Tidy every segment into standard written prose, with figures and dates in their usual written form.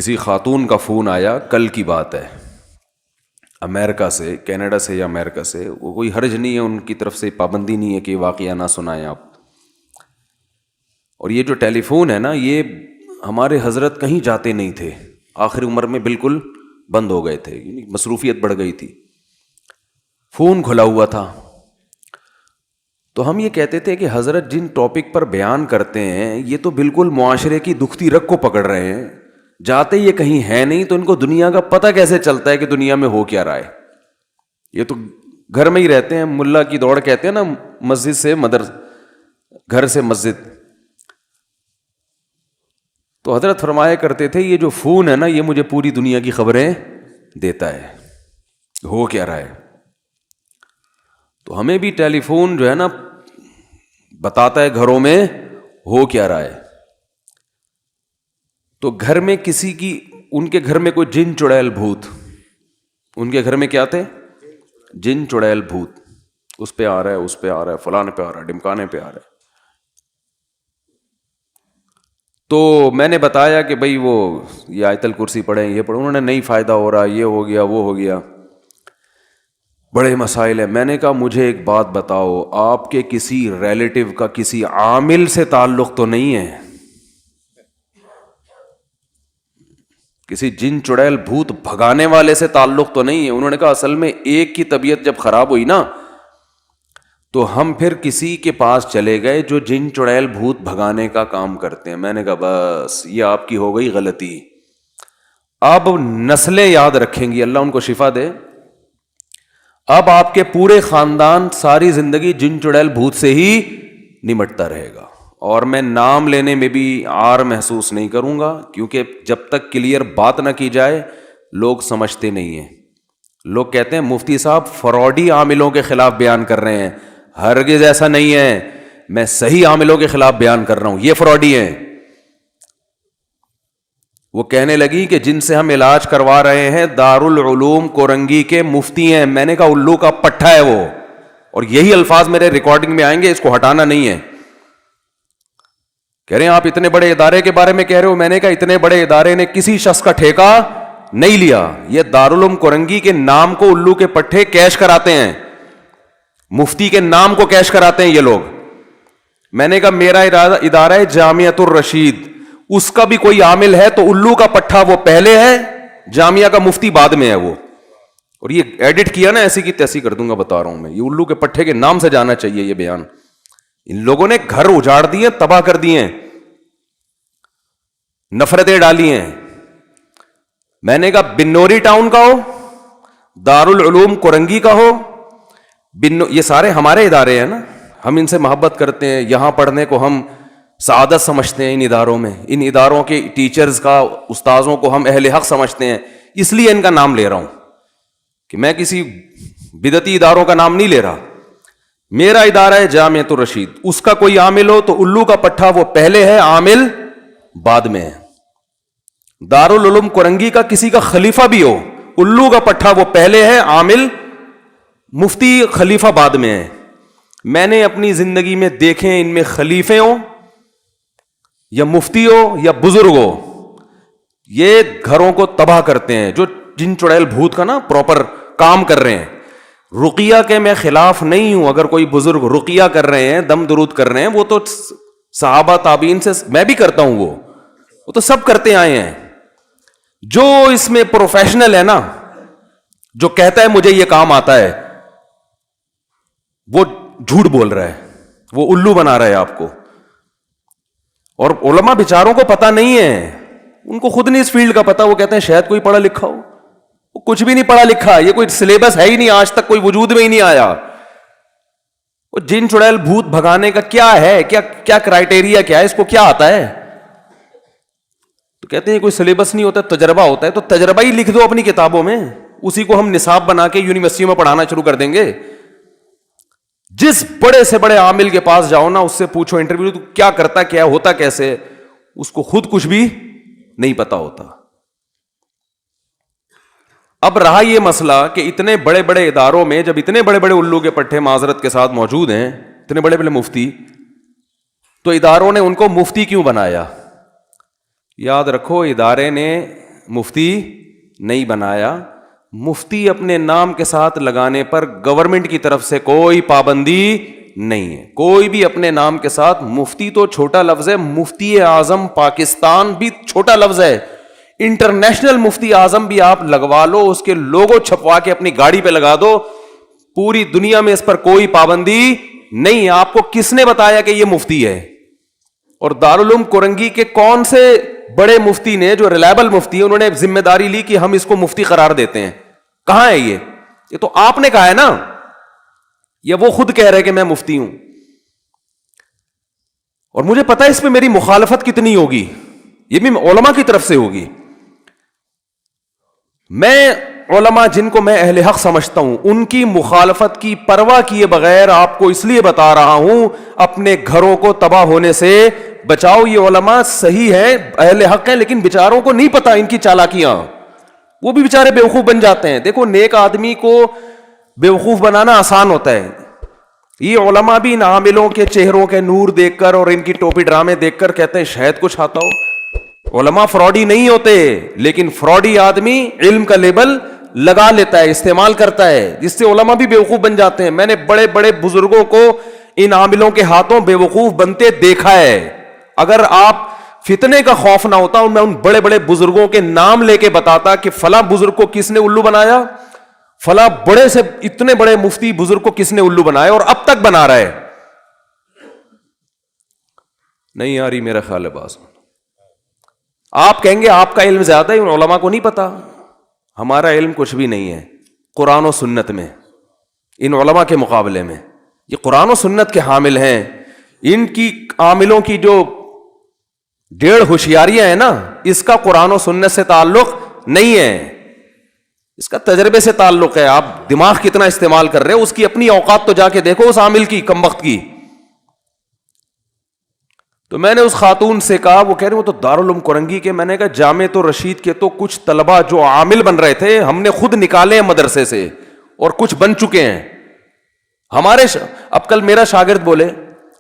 کسی خاتون کا فون آیا، کل کی بات ہے، امریکہ سے، کینیڈا سے یا امریکہ سے، وہ کوئی حرج نہیں ہے، ان کی طرف سے پابندی نہیں ہے کہ واقعہ نہ سنائیں آپ. اور یہ جو ٹیلی فون ہے نا، یہ ہمارے حضرت کہیں جاتے نہیں تھے، آخر عمر میں بالکل بند ہو گئے تھے، مصروفیت بڑھ گئی تھی، فون کھلا ہوا تھا. تو ہم یہ کہتے تھے کہ حضرت جن ٹاپک پر بیان کرتے ہیں یہ تو بالکل معاشرے کی دکھتی رگ کو پکڑ رہے ہیں، جاتے یہ کہیں ہے نہیں، تو ان کو دنیا کا پتہ کیسے چلتا ہے کہ دنیا میں ہو کیا رہا ہے؟ یہ تو گھر میں ہی رہتے ہیں، ملا کی دوڑ کہتے ہیں نا، مسجد سے گھر سے مسجد. تو حضرت فرمایا کرتے تھے یہ جو فون ہے نا، یہ مجھے پوری دنیا کی خبریں دیتا ہے، ہو کیا رہا ہے. تو ہمیں بھی ٹیلی فون جو ہے نا بتاتا ہے گھروں میں ہو کیا رہا ہے. تو گھر میں کسی کی، ان کے گھر میں کوئی جن چڑیل بھوت، ان کے گھر میں کیا تھے؟ جن چڑیل بھوت، اس پہ آ رہا ہے، اس پہ آ رہا ہے، فلانے پہ آ رہا ہے، ڈمکانے پہ آ رہا ہے. تو میں نے بتایا کہ بھائی وہ یہ آیت الکرسی پڑھیں، یہ پڑھیں، انہوں نے نہیں فائدہ ہو رہا، یہ ہو گیا، وہ ہو گیا، بڑے مسائل ہیں. میں نے کہا مجھے ایک بات بتاؤ، آپ کے کسی ریلیٹو کا کسی عامل سے تعلق تو نہیں ہے؟ کسی جن چڑیل بھوت بھگانے والے سے تعلق تو نہیں ہے؟ انہوں نے کہا اصل میں ایک کی طبیعت جب خراب ہوئی نا، تو ہم پھر کسی کے پاس چلے گئے جو جن چڑیل بھوت بھگانے کا کام کرتے ہیں. میں نے کہا بس یہ آپ کی ہو گئی غلطی. اب نسلیں یاد رکھیں گی، اللہ ان کو شفا دے. اب آپ کے پورے خاندان ساری زندگی جن چڑیل بھوت سے ہی نمٹتا رہے گا، اور میں نام لینے میں بھی عار محسوس نہیں کروں گا، کیونکہ جب تک کلیئر بات نہ کی جائے لوگ سمجھتے نہیں ہیں. لوگ کہتے ہیں مفتی صاحب فراڈی عاملوں کے خلاف بیان کر رہے ہیں. ہرگز ایسا نہیں ہے، میں صحیح عاملوں کے خلاف بیان کر رہا ہوں، یہ فراڈی ہیں. وہ کہنے لگی کہ جن سے ہم علاج کروا رہے ہیں دارالعلوم کورنگی کے مفتی ہیں. میں نے کہا الو کا پٹھا ہے وہ، اور یہی الفاظ میرے ریکارڈنگ میں آئیں گے، اس کو ہٹانا نہیں ہے. کہہ رہے ہیں آپ اتنے بڑے ادارے کے بارے میں کہہ رہے ہو. میں نے کہا اتنے بڑے ادارے نے کسی شخص کا ٹھیکہ نہیں لیا، یہ دارالعلوم کورنگی کے نام کو الو کے پٹھے کیش کراتے ہیں، مفتی کے نام کو کیش کراتے ہیں یہ لوگ. میں نے کہا میرا ادارہ ہے جامعۃ الرشید، اس کا بھی کوئی عامل ہے تو الو کا پٹھا وہ پہلے ہے، جامعہ کا مفتی بعد میں ہے وہ. اور یہ ایڈٹ کیا نا، ایسی کی تیسی کر دوں گا، بتا رہا ہوں میں، یہ الو کے پٹھے کے نام سے جانا چاہیے یہ بیان. ان لوگوں نے گھر اجاڑ دیے، تباہ کر دیے، نفرتیں ڈالی ہیں. میں نے کہا بنوری ٹاؤن کا ہو، دارالعلوم کورنگی کا ہو، یہ سارے ہمارے ادارے ہیں نا، ہم ان سے محبت کرتے ہیں، یہاں پڑھنے کو ہم سعادت سمجھتے ہیں. ان اداروں میں، ان اداروں کے ٹیچرز کا، استاذوں کو ہم اہل حق سمجھتے ہیں، اس لیے ان کا نام لے رہا ہوں کہ میں کسی بدعتی اداروں کا نام نہیں لے رہا. میرا ادارہ ہے جامعۃ الرشید، اس کا کوئی عامل ہو تو الو کا پٹھا وہ پہلے ہے، عامل بعد میں ہے. دارالعلوم کورنگی کا کسی کا خلیفہ بھی ہو، الو کا پٹھا وہ پہلے ہے، عامل مفتی خلیفہ بعد میں ہے. میں نے اپنی زندگی میں دیکھے ان میں خلیفے ہوں یا مفتی ہو یا بزرگ ہو، یہ گھروں کو تباہ کرتے ہیں. جو جن چڑیل بھوت کا نا پراپر کام کر رہے ہیں. رقیہ کے میں خلاف نہیں ہوں، اگر کوئی بزرگ رقیہ کر رہے ہیں، دم درود کر رہے ہیں، وہ تو صحابہ تابعین سے، میں بھی کرتا ہوں، وہ تو سب کرتے آئے ہیں. جو اس میں پروفیشنل ہے نا، جو کہتا ہے مجھے یہ کام آتا ہے، وہ جھوٹ بول رہا ہے، وہ الو بنا رہا ہے آپ کو. اور علماء بیچاروں کو پتہ نہیں ہے، ان کو خود نہیں اس فیلڈ کا پتہ. وہ کہتے ہیں شاید کوئی پڑھا لکھا ہو، وہ کچھ بھی نہیں پڑھا لکھا، یہ کوئی سلیبس ہے ہی نہیں، آج تک کوئی وجود میں ہی نہیں آیا. وہ جن چڑیل بھوت بھگانے کا کیا ہے، کیا کرائٹیریا کیا ہے، اس کو کیا آتا ہے؟ تو کہتے ہیں کوئی سلیبس نہیں ہوتا، تجربہ ہوتا ہے. تو تجربہ ہی لکھ دو اپنی کتابوں میں، اسی کو ہم نصاب بنا کے یونیورسٹیوں میں پڑھانا شروع کر دیں گے. جس بڑے سے بڑے عامل کے پاس جاؤ نا، اس سے پوچھو انٹرویو تو کیا کرتا، کیا ہوتا کیسے، اس کو خود کچھ بھی نہیں پتا ہوتا. اب رہا یہ مسئلہ کہ اتنے بڑے بڑے اداروں میں جب اتنے بڑے بڑے الو کے پٹھے معذرت کے ساتھ موجود ہیں، اتنے بڑے بڑے مفتی، تو اداروں نے ان کو مفتی کیوں بنایا؟ یاد رکھو ادارے نے مفتی نہیں بنایا. مفتی اپنے نام کے ساتھ لگانے پر گورنمنٹ کی طرف سے کوئی پابندی نہیں ہے. کوئی بھی اپنے نام کے ساتھ, مفتی تو چھوٹا لفظ ہے, مفتی اعظم پاکستان بھی چھوٹا لفظ ہے, انٹرنیشنل مفتی اعظم بھی آپ لگوا لو, اس کے لوگو چھپوا کے اپنی گاڑی پہ لگا دو, پوری دنیا میں اس پر کوئی پابندی نہیں ہے. آپ کو کس نے بتایا کہ یہ مفتی ہے؟ اور دارالعلوم کورنگی کے کون سے بڑے مفتی نے, جو ریلائبل مفتی ہیں, انہوں نے ذمہ داری لی کہ ہم اس کو مفتی قرار دیتے ہیں؟ کہاں ہے یہ تو آپ نے کہا ہے نا, یا وہ خود کہہ رہے کہ میں مفتی ہوں؟ اور مجھے پتا ہے اس پہ میری مخالفت کتنی ہوگی, یہ بھی علماء کی طرف سے ہوگی. میں علماء جن کو میں اہل حق سمجھتا ہوں, ان کی مخالفت کی پرواہ کیے بغیر آپ کو اس لیے بتا رہا ہوں, اپنے گھروں کو تباہ ہونے سے بچاؤ. یہ علماء صحیح ہیں, اہل حق ہیں, لیکن بیچاروں کو نہیں پتا ان کی چالاکیاں, وہ بھی بیچارے بیوقوف بن جاتے ہیں. دیکھو, نیک آدمی کو بیوقوف بنانا آسان ہوتا ہے. یہ علماء بھی ان عاملوں کے چہروں کے نور دیکھ کر اور ان کی ٹوپی ڈرامے دیکھ کر کہتے ہیں شاید کچھ آتا ہو. علماء فراڈی نہیں ہوتے, لیکن فراڈی آدمی علم کا لیبل لگا لیتا ہے, استعمال کرتا ہے, جس سے علماء بھی بیوقوف بن جاتے ہیں. میں نے بڑے بڑے بزرگوں کو ان عاملوں کے ہاتھوں بیوقوف بنتے دیکھا ہے. اگر آپ فتنے کا خوف نہ ہوتا, میں ان بڑے بڑے بزرگوں کے نام لے کے بتاتا کہ فلاں بزرگ کو کس نے الو بنایا, فلاں بڑے سے اتنے بڑے مفتی بزرگ کو کس نے الو بنایا, اور اب تک بنا رہا ہے. نہیں آ رہی میرا خیال ہے باز. آپ کہیں گے آپ کا علم زیادہ ہے, ان علماء کو نہیں پتا. ہمارا علم کچھ بھی نہیں ہے قرآن و سنت میں, ان علماء کے مقابلے میں. یہ قرآن و سنت کے حامل ہیں. ان کی عاملوں کی جو 1.5 ہوشیاریاں ہیں نا, اس کا قرآن و سنت سے تعلق نہیں ہے, اس کا تجربے سے تعلق ہے. آپ دماغ کتنا استعمال کر رہے ہو, اس کی اپنی اوقات تو جا کے دیکھو اس عامل کی, کم وقت کی. تو میں نے اس خاتون سے کہا, وہ کہہ رہے وہ تو دارالعلوم کورنگی کے. میں نے کہا جامعۃ الرشید کے تو کچھ طلبہ جو عامل بن رہے تھے, ہم نے خود نکالے ہیں مدرسے سے, اور کچھ بن چکے ہیں ہمارے. اب کل میرا شاگرد بولے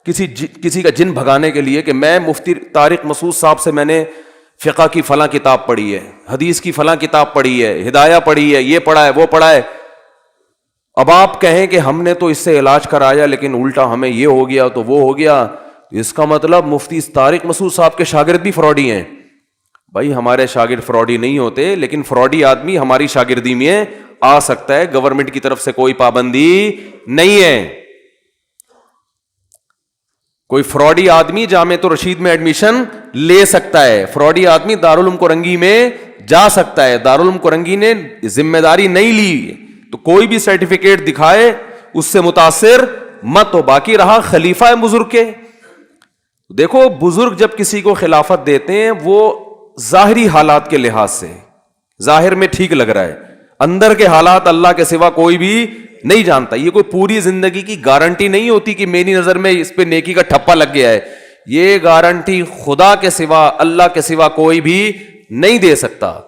کسی کا جن بھگانے کے لیے کہ میں مفتی طارق مسعود صاحب سے میں نے فقہ کی فلاں کتاب پڑھی ہے, حدیث کی فلاں کتاب پڑھی ہے, ہدایہ پڑھی ہے, یہ پڑھا ہے, وہ پڑھا ہے. اب آپ کہیں کہ ہم نے تو اس سے علاج کرایا لیکن الٹا ہمیں یہ ہو گیا تو وہ ہو گیا, اس کا مطلب مفتی طارق مسعود صاحب کے شاگرد بھی فراڈی ہیں. بھائی ہمارے شاگرد فراڈی نہیں ہوتے, لیکن فراڈی آدمی ہماری شاگردی میں آ سکتا ہے. گورنمنٹ کی طرف سے کوئی پابندی نہیں ہے. کوئی فراڈی آدمی جامعۃ الرشید میں ایڈمیشن لے سکتا ہے, فراڈی آدمی دارالعلوم کورنگی میں جا سکتا ہے. دارالعلوم کورنگی نے ذمہ داری نہیں لی, تو کوئی بھی سرٹیفکیٹ دکھائے اس سے متاثر مت ہو. باقی رہا خلیفہ بزرگ کے, دیکھو بزرگ جب کسی کو خلافت دیتے ہیں وہ ظاہری حالات کے لحاظ سے ظاہر میں ٹھیک لگ رہا ہے, اندر کے حالات اللہ کے سوا کوئی بھی نہیں جانتا. یہ کوئی پوری زندگی کی گارنٹی نہیں ہوتی کہ میری نظر میں اس پہ نیکی کا ٹھپا لگ گیا ہے. یہ گارنٹی خدا کے سوا, اللہ کے سوا کوئی بھی نہیں دے سکتا.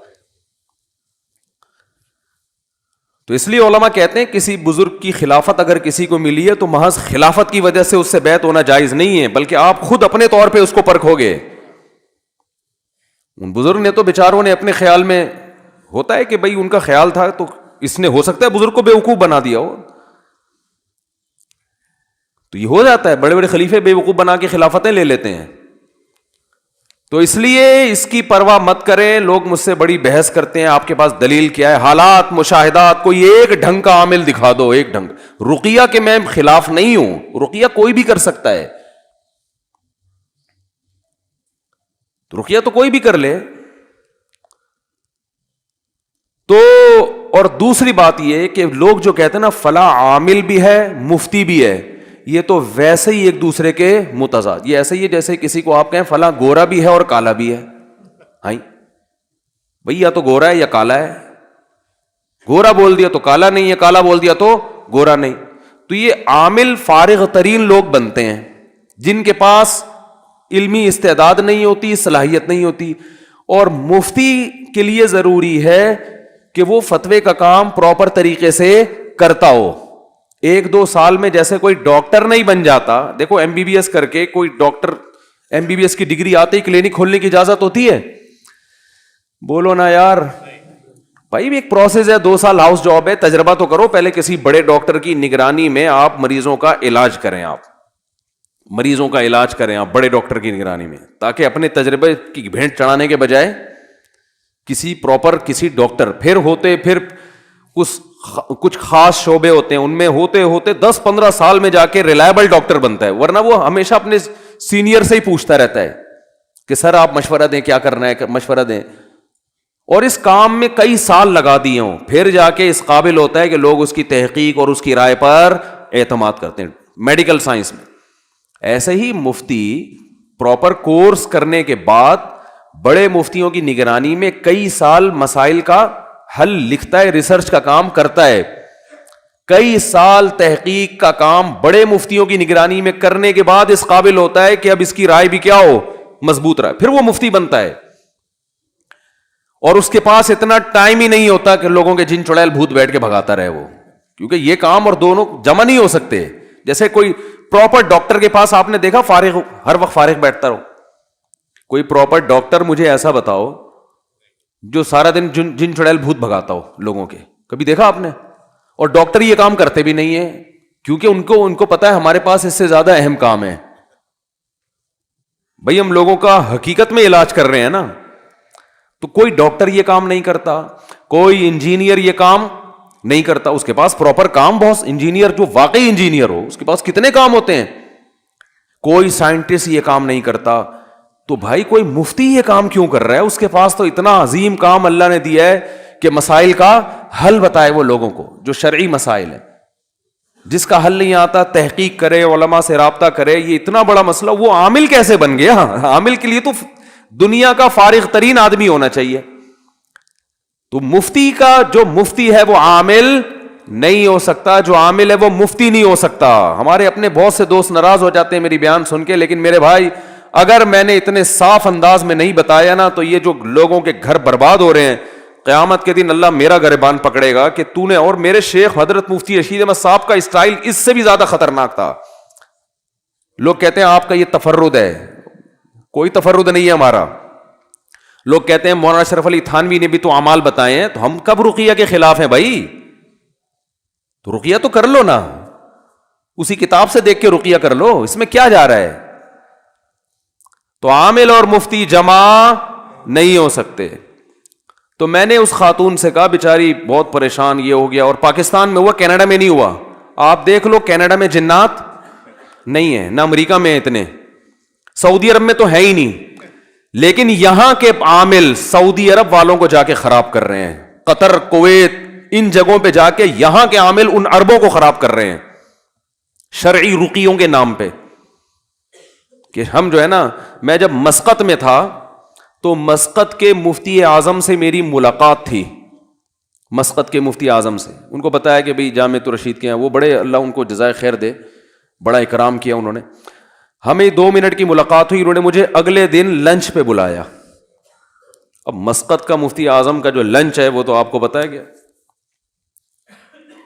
تو اس لیے علماء کہتے ہیں کسی بزرگ کی خلافت اگر کسی کو ملی ہے تو محض خلافت کی وجہ سے اس سے بیعت ہونا جائز نہیں ہے, بلکہ آپ خود اپنے طور پہ اس کو پرکھو گے. ان بزرگ نے تو بیچاروں نے اپنے خیال میں, ہوتا ہے کہ بھئی ان کا خیال تھا تو اس نے ہو سکتا ہے بزرگ کو بیوقوف بنا دیا ہو, تو یہ ہو جاتا ہے. بڑے بڑے خلیفے بیوقوف بنا کے خلافتیں لے لیتے ہیں. تو اس لیے اس کی پرواہ مت کریں. لوگ مجھ سے بڑی بحث کرتے ہیں آپ کے پاس دلیل کیا ہے, حالات مشاہدات, کوئی ایک ڈھنگ کا عامل دکھا دو, ایک ڈھنگ. رقیہ کے میں خلاف نہیں ہوں, رقیہ کوئی بھی کر سکتا ہے, تو رقیہ تو کوئی بھی کر لے. تو اور دوسری بات یہ کہ لوگ جو کہتے ہیں نا فلاں عامل بھی ہے مفتی بھی ہے, یہ تو ویسے ہی ایک دوسرے کے متضاد. یہ ایسے ہی ہے جیسے کسی کو آپ کہیں فلاں گورا بھی ہے اور کالا بھی ہے. ہاں بھئی یا تو گورا ہے یا کالا ہے. گورا بول دیا تو کالا نہیں ہے, کالا بول دیا تو گورا نہیں. تو یہ عامل فارغ ترین لوگ بنتے ہیں جن کے پاس علمی استعداد نہیں ہوتی, صلاحیت نہیں ہوتی. اور مفتی کے لیے ضروری ہے کہ وہ فتوے کا کام پراپر طریقے سے کرتا ہو. 1-2 سال میں جیسے کوئی ڈاکٹر نہیں بن جاتا. دیکھو ایم بی بی ایس کر کے کوئی doctor, M B B S کی ڈگری آتے ہی کلینک کھولنے کی اجازت ہوتی ہے؟ بولو نا یار بھائی، ایک پروسیس ہے، 2 سال ہاؤس جاب ہے، تجربہ تو کرو پہلے کسی بڑے ڈاکٹر کی نگرانی میں آپ مریضوں کا علاج کریں، آپ مریضوں کا علاج کریں آپ بڑے ڈاکٹر کی نگرانی میں، تاکہ اپنے تجربے کی بھینٹ چڑھانے کے بجائے کسی پراپر کسی ڈاکٹر، پھر کچھ خاص شعبے ہوتے ہیں ان میں ہوتے ہوتے 10-15 سال میں جا کے ریلائبل ڈاکٹر بنتا ہے، ورنہ وہ ہمیشہ اپنے سینئر سے ہی پوچھتا رہتا ہے کہ سر آپ مشورہ دیں، کیا کرنا ہے، مشورہ دیں، اور اس کام میں کئی سال لگا دیے ہوں، پھر جا کے اس قابل ہوتا ہے کہ لوگ اس کی تحقیق اور اس کی رائے پر اعتماد کرتے ہیں میڈیکل سائنس میں۔ ایسے ہی مفتی پراپر کورس کرنے کے بعد بڑے مفتیوں کی نگرانی میں کئی سال مسائل کا حل لکھتا ہے، ریسرچ کا کام کرتا ہے، کئی سال تحقیق کا کام بڑے مفتیوں کی نگرانی میں کرنے کے بعد اس قابل ہوتا ہے کہ اب اس کی رائے بھی کیا ہو، مضبوط رہے، پھر وہ مفتی بنتا ہے۔ اور اس کے پاس اتنا ٹائم ہی نہیں ہوتا کہ لوگوں کے جن چڑیل بھوت بیٹھ کے بھگاتا رہے وہ، کیونکہ یہ کام اور دونوں جمع نہیں ہو سکتے۔ جیسے کوئی پراپر ڈاکٹر کے پاس آپ نے دیکھا فارغ، ہر وقت فارغ بیٹھتا رہو، کوئی پراپر ڈاکٹر مجھے ایسا بتاؤ جو سارا دن جن چڑیل بھوت بھگاتا ہو لوگوں کے، کبھی دیکھا آپ نے؟ اور ڈاکٹر یہ کام کرتے بھی نہیں ہیں، کیونکہ ان کو پتا ہے ہمارے پاس اس سے زیادہ اہم کام ہے۔ بھئی ہم لوگوں کا حقیقت میں علاج کر رہے ہیں نا، تو کوئی ڈاکٹر یہ کام نہیں کرتا، کوئی انجینئر یہ کام نہیں کرتا، اس کے پاس پراپر کام بہت، انجینئر جو واقعی انجینئر ہو اس کے پاس کتنے کام ہوتے ہیں، کوئی سائنٹسٹ یہ کام نہیں کرتا۔ تو بھائی کوئی مفتی یہ کام کیوں کر رہا ہے؟ اس کے پاس تو اتنا عظیم کام اللہ نے دیا ہے کہ مسائل کا حل بتائے وہ لوگوں کو، جو شرعی مسائل ہیں، جس کا حل نہیں آتا تحقیق کرے، علماء سے رابطہ کرے، یہ اتنا بڑا مسئلہ وہ عامل کیسے بن گیا؟ عامل کے لیے تو دنیا کا فارغ ترین آدمی ہونا چاہیے۔ تو مفتی کا جو مفتی ہے وہ عامل نہیں ہو سکتا، جو عامل ہے وہ مفتی نہیں ہو سکتا۔ ہمارے اپنے بہت سے دوست ناراض ہو جاتے ہیں میری بیان سن کے، لیکن میرے بھائی اگر میں نے اتنے صاف انداز میں نہیں بتایا نا تو یہ جو لوگوں کے گھر برباد ہو رہے ہیں، قیامت کے دن اللہ میرا گریبان پکڑے گا کہ تو نے، اور میرے شیخ حضرت مفتی رشید احمد صاحب کا اسٹائل اس سے بھی زیادہ خطرناک تھا۔ لوگ کہتے ہیں آپ کا یہ تفرد ہے، کوئی تفرد نہیں ہے ہمارا۔ لوگ کہتے ہیں مولانا اشرف علی تھانوی نے بھی تو اعمال بتائے ہیں، تو ہم کب رقیہ کے خلاف ہیں بھائی؟ تو رقیہ تو کر لو نا، اسی کتاب سے دیکھ کے رقیہ کر لو، اس میں کیا جا رہا ہے؟ تو عامل اور مفتی جمع نہیں ہو سکتے۔ تو میں نے اس خاتون سے کہا بیچاری بہت پریشان یہ ہو گیا، اور پاکستان میں ہوا، کینیڈا میں نہیں ہوا۔ آپ دیکھ لو کینیڈا میں جنات نہیں ہیں، نہ امریکہ میں اتنے، سعودی عرب میں تو ہے ہی نہیں، لیکن یہاں کے عامل سعودی عرب والوں کو جا کے خراب کر رہے ہیں، قطر، کویت، ان جگہوں پہ جا کے یہاں کے عامل ان عربوں کو خراب کر رہے ہیں شرعی رقیوں کے نام پہ۔ کہ ہم جو ہے نا، میں جب مسقط میں تھا تو مسقط کے مفتی اعظم سے میری ملاقات تھی، مسقط کے مفتی اعظم سے، ان کو بتایا کہ بھئی جامعۃ الرشید کے ہیں، وہ بڑے، اللہ ان کو جزائے خیر دے، بڑا اکرام کیا انہوں نے، ہمیں 2 منٹ کی ملاقات ہوئی، انہوں نے مجھے اگلے دن لنچ پہ بلایا۔ اب مسقط کا مفتی اعظم کا جو لنچ ہے وہ تو آپ کو بتایا گیا،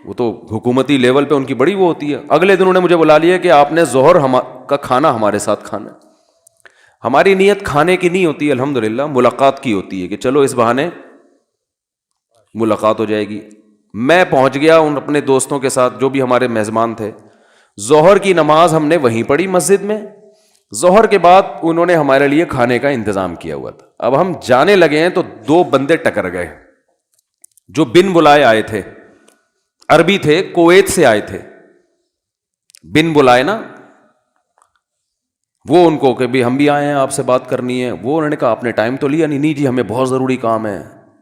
وہ تو حکومتی لیول پہ ان کی بڑی وہ ہوتی ہے۔ اگلے دن انہوں نے مجھے بلا لیا کہ آپ نے ظہر کا کھانا ہمارے ساتھ کھانا ہے۔ ہماری نیت کھانے کی نہیں ہوتی الحمدللہ، ملاقات کی ہوتی ہے کہ چلو اس بہانے ملاقات ہو جائے گی۔ میں پہنچ گیا ان اپنے دوستوں کے ساتھ جو بھی ہمارے میزبان تھے، ظہر کی نماز ہم نے وہیں پڑھی مسجد میں، ظہر کے بعد انہوں نے ہمارے لیے کھانے کا انتظام کیا ہوا تھا۔ اب ہم جانے لگے ہیں تو 2 بندے ٹکر گئے جو بن بلائے آئے تھے، عربی تھے، کویت سے آئے تھے، بن بلائے نا، وہ ان کو کہ بھی ہم بھی آئے ہیں آپ سے بات کرنی ہے۔ وہ انہوں نے کہا آپ نے ٹائم تو لیا نہیں؟ نہیں جی ہمیں بہت ضروری کام ہے۔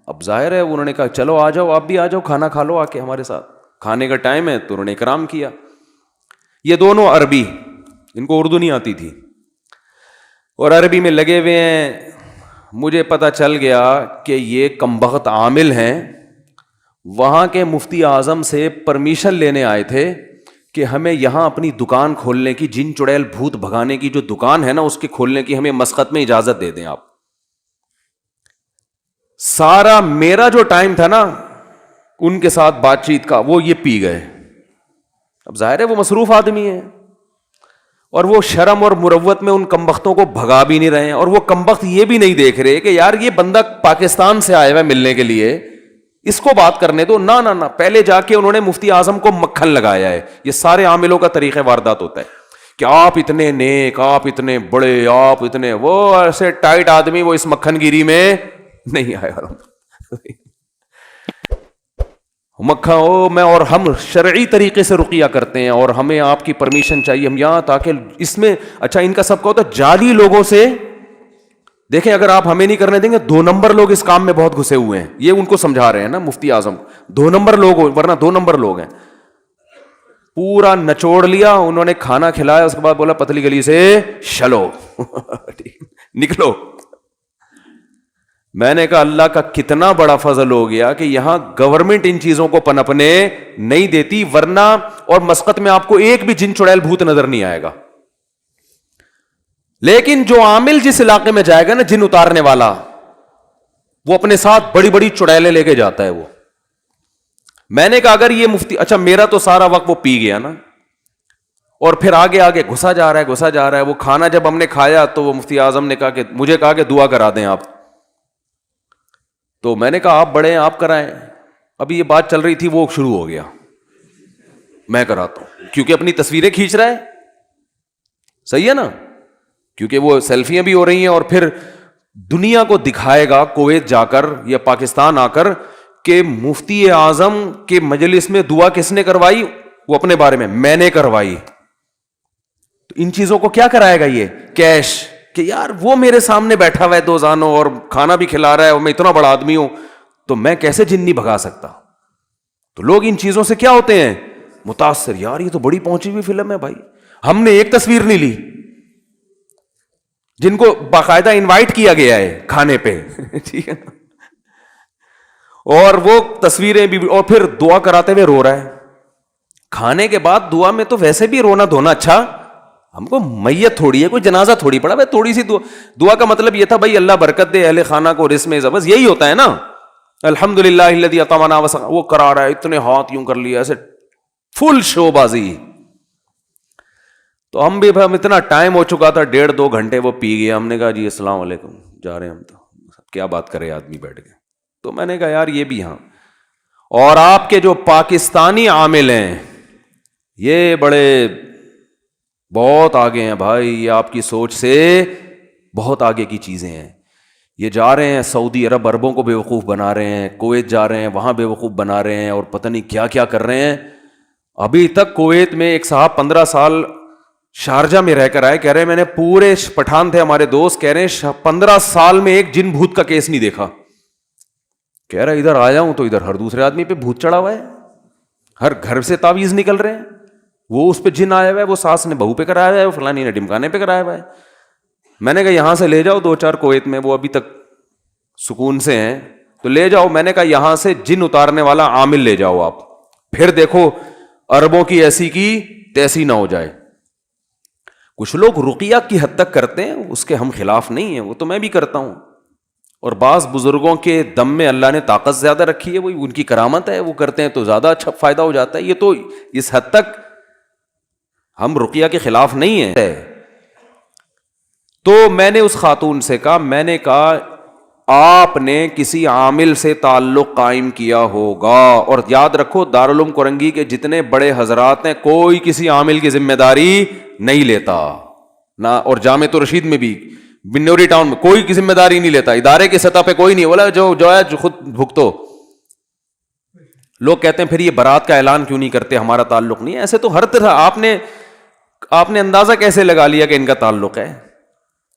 اب ظاہر ہے انہوں نے کہا چلو آ جاؤ، آپ بھی آ جاؤ، کھانا کھا لو آ کے ہمارے ساتھ، کھانے کا ٹائم ہے، تو انہوں نے اکرام کیا۔ یہ دونوں عربی، ان کو اردو نہیں آتی تھی، اور عربی میں لگے ہوئے ہیں۔ مجھے پتہ چل گیا کہ یہ کمبخت عامل ہیں، وہاں کے مفتی اعظم سے پرمیشن لینے آئے تھے کہ ہمیں یہاں اپنی دکان کھولنے کی، جن چڑیل بھوت بھگانے کی جو دکان ہے نا اس کے کھولنے کی ہمیں مسقط میں اجازت دے دیں آپ۔ سارا میرا جو ٹائم تھا نا ان کے ساتھ بات چیت کا، وہ یہ پی گئے۔ اب ظاہر ہے وہ مصروف آدمی ہے، اور وہ شرم اور مروت میں ان کمبختوں کو بھگا بھی نہیں رہے ہیں, اور وہ کمبخت یہ بھی نہیں دیکھ رہے کہ یار یہ بندہ پاکستان سے آیا ہوا ہے ملنے کے لیے, اس کو بات کرنے دو. نہ پہلے جا کے انہوں نے مفتی اعظم کو مکھن لگایا ہے. یہ سارے عاملوں کا طریقہ واردات ہوتا ہے کہ آپ اتنے نیک, آپ اتنے بڑے, آپ اتنے وہ, ایسے ٹائٹ آدمی وہ اس مکھن گیری میں نہیں آیا. مکھا ہو میں, اور ہم شرعی طریقے سے رقیہ کرتے ہیں اور ہمیں آپ کی پرمیشن چاہیے, ہم یہاں تاکہ اس میں اچھا ان کا سب کا ہوتا ہے جعلی لوگوں سے. دیکھیں اگر آپ ہمیں نہیں کرنے دیں گے, 2 نمبر لوگ اس کام میں بہت گھسے ہوئے ہیں, یہ ان کو سمجھا رہے ہیں نا مفتی اعظم, 2 نمبر لوگ ہو, ورنہ 2 نمبر لوگ ہیں. پورا نچوڑ لیا انہوں نے, کھانا کھلایا, اس کے بعد بولا پتلی گلی سے چلو نکلو. میں نے کہا اللہ کا کتنا بڑا فضل ہو گیا کہ یہاں گورنمنٹ ان چیزوں کو پنپنے نہیں دیتی, ورنہ اور مسقط میں آپ کو ایک بھی جن چڑیل بھوت نظر نہیں آئے گا. لیکن جو عامل جس علاقے میں جائے گا نا, جن اتارنے والا, وہ اپنے ساتھ بڑی بڑی چڑیلیں لے کے جاتا ہے وہ. میں نے کہا اگر یہ مفتی, اچھا میرا تو سارا وقت وہ پی گیا نا, اور پھر آگے آگے گھسا جا رہا ہے. وہ کھانا جب ہم نے کھایا تو وہ مفتی اعظم نے کہا کہ مجھے کہا کہ دعا کرا دیں آپ. تو میں نے کہا آپ بڑے ہیں, آپ کرائیں. ابھی یہ بات چل رہی تھی, وہ شروع ہو گیا میں کراتا ہوں, کیونکہ اپنی تصویریں کھینچ رہا ہے. صحیح ہے نا, کیونکہ وہ سیلفیاں بھی ہو رہی ہیں, اور پھر دنیا کو دکھائے گا کویت جا کر یا پاکستان آ کر کہ مفتی اعظم کے مجلس میں دعا کس نے کروائی, وہ اپنے بارے میں نے کروائی. تو ان چیزوں کو کیا کرائے گا یہ کیش, کہ یار وہ میرے سامنے بیٹھا ہوا ہے 2 زانوں اور کھانا بھی کھلا رہا ہے, اور میں اتنا بڑا آدمی ہوں, تو میں کیسے جن نہیں بھگا سکتا. تو لوگ ان چیزوں سے کیا ہوتے ہیں متاثر, یار یہ تو بڑی پہنچی ہوئی فلم ہے بھائی, ہم نے ایک تصویر نہیں لی. جن کو باقاعدہ انوائٹ کیا گیا ہے کھانے پہ ٹھیک ہے نا, اور وہ تصویریں بھی, اور پھر دعا کراتے ہوئے رو رہا ہے. کھانے کے بعد دعا میں تو ویسے بھی رونا دھونا, اچھا ہم کو میت تھوڑی ہے, کوئی جنازہ تھوڑی پڑا بھائی, تھوڑی سی دعا کا مطلب یہ تھا بھائی اللہ برکت دے اہل خانہ کو رزق میں زبر, یہی ہوتا ہے نا. الحمدللہ الذی اطعمنا وہ کرا رہا ہے, اتنے ہاتھ یوں کر لیا ایسے, فل شو بازی. تو ہم اتنا ٹائم ہو چکا تھا, 1.5-2 گھنٹے وہ پی گیا. ہم نے کہا جی السلام علیکم, جا رہے ہیں ہم, تو کیا بات کرے آدمی بیٹھ کے. تو میں نے کہا یار یہ بھی, ہاں. اور آپ کے جو پاکستانی عامل ہیں یہ بڑے بہت آگے ہیں بھائی, یہ آپ کی سوچ سے بہت آگے کی چیزیں ہیں. یہ جا رہے ہیں سعودی عرب, عربوں کو بیوقوف بنا رہے ہیں, کویت جا رہے ہیں وہاں بیوقوف بنا رہے ہیں, اور پتہ نہیں کیا کیا کر رہے ہیں. ابھی تک کویت میں ایک صاحب 15 سال شارجہ میں رہ کر آئے, کہہ رہے ہیں میں نے پورے پٹھان تھے ہمارے دوست, کہہ رہے ہیں 15 سال میں ایک جن بھوت کا کیس نہیں دیکھا. کہہ رہا ادھر آیا ہوں تو ادھر ہر دوسرے آدمی پہ بھوت چڑھا ہوا ہے, ہر گھر سے تعویذ نکل رہے ہیں. وہ اس پہ جن آیا ہوا ہے, وہ ساس نے بہو پہ کرایا ہوا ہے, وہ فلانی نے ڈمکانے پہ کرایا ہوا ہے. میں نے کہا یہاں سے لے جاؤ 2-4 کویت میں, وہ ابھی تک سکون سے ہیں تو لے جاؤ. میں نے کہا یہاں سے جن اتارنے والا عامل لے جاؤ آپ, پھر دیکھو عربوں کی ایسی کی تیسی نہ ہو جائے. کچھ لوگ رقیہ کی حد تک کرتے ہیں, اس کے ہم خلاف نہیں ہیں, وہ تو میں بھی کرتا ہوں. اور بعض بزرگوں کے دم میں اللہ نے طاقت زیادہ رکھی ہے, وہ ان کی کرامت ہے, وہ کرتے ہیں تو زیادہ اچھا فائدہ ہو جاتا ہے. یہ تو اس حد تک ہم رقیہ کے خلاف نہیں ہیں. تو میں نے اس خاتون سے کہا, میں نے کہا آپ نے کسی عامل سے تعلق قائم کیا ہوگا, اور یاد رکھو دارالعلوم کورنگی کے جتنے بڑے حضرات ہیں کوئی کسی عامل کی ذمہ داری نہیں لیتا نہ, اور جامعۃ الرشید میں بھی بنوری ٹاؤن میں کوئی کی ذمہ داری نہیں لیتا. ادارے کی سطح پہ کوئی نہیں بولا جو ہے جو خود بھگتو. لوگ کہتے ہیں پھر یہ برات کا اعلان کیوں نہیں کرتے, ہمارا تعلق نہیں ہے. ایسے تو ہر طرح آپ نے اندازہ کیسے لگا لیا کہ ان کا تعلق ہے,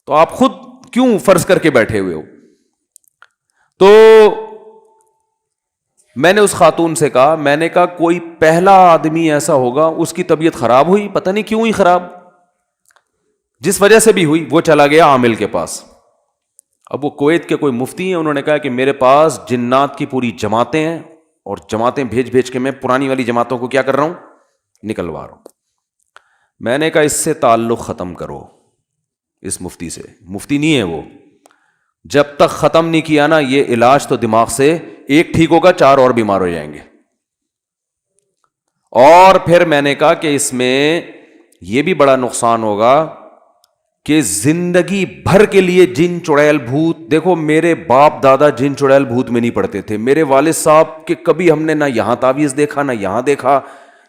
تو آپ خود کیوں فرض کر کے بیٹھے ہوئے ہو. تو میں نے اس خاتون سے کہا, میں نے کہا کوئی پہلا آدمی ایسا ہوگا اس کی طبیعت خراب ہوئی, پتہ نہیں کیوں ہوئی خراب, جس وجہ سے بھی ہوئی, وہ چلا گیا عامل کے پاس. اب وہ کویت کے کوئی مفتی ہیں, انہوں نے کہا کہ میرے پاس جنات کی پوری جماعتیں ہیں, اور جماعتیں بھیج کے میں پرانی والی جماعتوں کو کیا کر رہا ہوں, نکلوا رہا ہوں. میں نے کہا اس سے تعلق ختم کرو, اس مفتی سے. مفتی نہیں ہے وہ, جب تک ختم نہیں کیا نا یہ علاج, تو دماغ سے ایک ٹھیک ہوگا 4 اور بیمار ہو جائیں گے. اور پھر میں نے کہا کہ اس میں یہ بھی بڑا نقصان ہوگا کہ زندگی بھر کے لیے جن چڑیل بھوت. دیکھو میرے باپ دادا جن چڑیل بھوت میں نہیں پڑتے تھے. میرے والد صاحب کے کبھی ہم نے نہ یہاں تعویذ دیکھا نہ یہاں دیکھا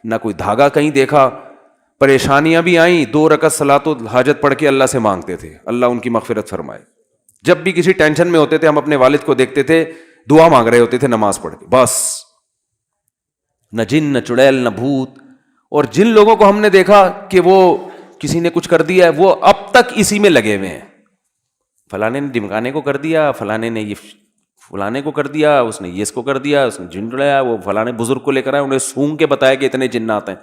نہ کوئی دھاگا کہیں دیکھا. پریشانیاں بھی آئیں, 2 رکعت صلاۃ الحاجت پڑھ کے اللہ سے مانگتے تھے, اللہ ان کی مغفرت فرمائے. جب بھی کسی ٹینشن میں ہوتے تھے ہم اپنے والد کو دیکھتے تھے دعا مانگ رہے ہوتے تھے نماز پڑھ کے, بس نہ جن نہ چڑیل نہ بھوت. اور جن لوگوں کو ہم نے دیکھا کہ وہ کسی نے کچھ کر دیا ہے وہ اب تک اسی میں لگے ہوئے ہیں, فلانے نے ڈمکانے کو کر دیا, فلانے نے یہ فلانے کو کر دیا, اس نے یہ اس کو کر دیا, اس نے جن چڑھایا, وہ فلانے بزرگ کو لے کر آئے انہیں سونگ کے بتایا کہ اتنے جنات ہیں.